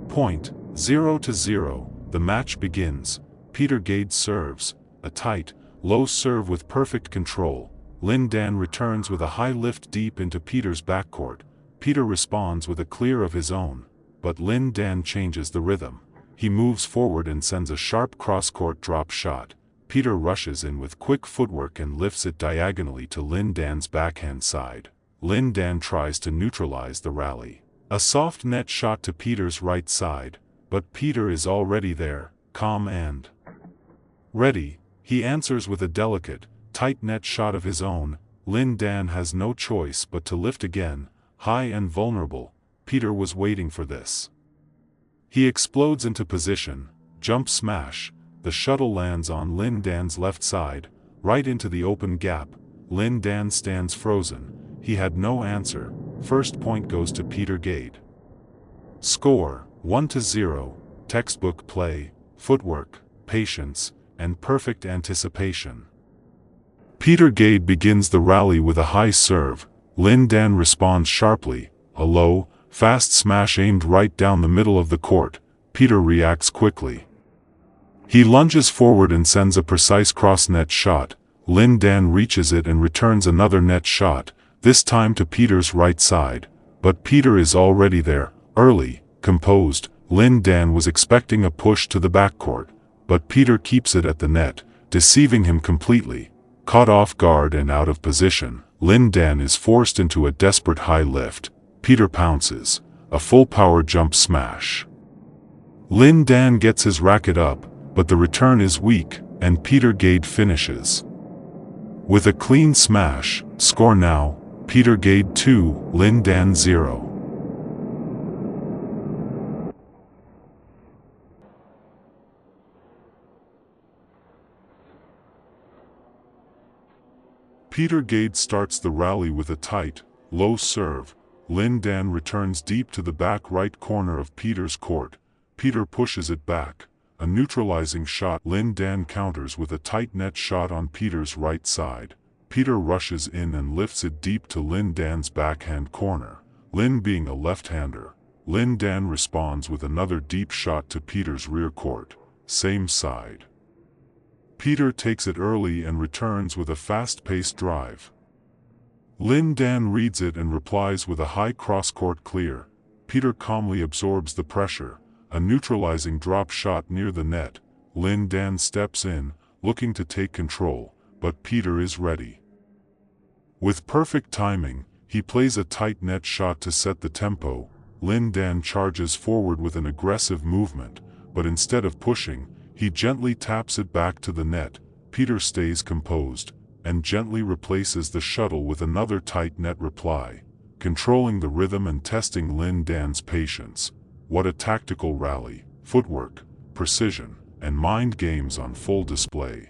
Point, 0-0, the match begins. Peter Gade serves, a tight, low serve with perfect control. Lin Dan returns with a high lift deep into Peter's backcourt. Peter responds with a clear of his own, but Lin Dan changes the rhythm. He moves forward and sends a sharp cross-court drop shot. Peter rushes in with quick footwork and lifts it diagonally to Lin Dan's backhand side. Lin Dan tries to neutralize the rally. A soft net shot to Peter's right side, but Peter is already there, calm and ready. He answers with a delicate, tight net shot of his own. Lin Dan has no choice but to lift again, high and vulnerable. Peter was waiting for this. He explodes into position, jump smash. The shuttle lands on Lin Dan's left side, right into the open gap. Lin Dan stands frozen. He had no answer. First point goes to Peter Gade. Score, 1-0, textbook play, footwork, patience, and perfect anticipation. Peter Gade begins the rally with a high serve. Lin Dan responds sharply, a low, fast smash aimed right down the middle of the court. Peter reacts quickly. He lunges forward and sends a precise cross-net shot. Lin Dan reaches it and returns another net shot, this time to Peter's right side. But Peter is already there, early, composed. Lin Dan was expecting a push to the backcourt, but Peter keeps it at the net, deceiving him completely. Caught off guard and out of position, Lin Dan is forced into a desperate high lift. Peter pounces, a full power jump smash. Lin Dan gets his racket up, but the return is weak, and Peter Gade finishes with a clean smash. Score now, Peter Gade 2, Lin Dan 0. Peter Gade starts the rally with a tight, low serve. Lin Dan returns deep to the back right corner of Peter's court. Peter pushes it back. A neutralizing shot. Lin Dan counters with a tight net shot on Peter's right side. Peter rushes in and lifts it deep to Lin Dan's backhand corner. Lin being a left-hander, Lin Dan responds with another deep shot to Peter's rear court, same side. Peter takes it early and returns with a fast-paced drive. Lin Dan reads it and replies with a high cross-court clear. Peter calmly absorbs the pressure, a neutralizing drop shot near the net. Lin Dan steps in, looking to take control, but Peter is ready. With perfect timing, he plays a tight net shot to set the tempo. Lin Dan charges forward with an aggressive movement, but instead of pushing, he gently taps it back to the net. Peter stays composed, and gently replaces the shuttle with another tight net reply, controlling the rhythm and testing Lin Dan's patience. What a tactical rally, footwork, precision, and mind games on full display.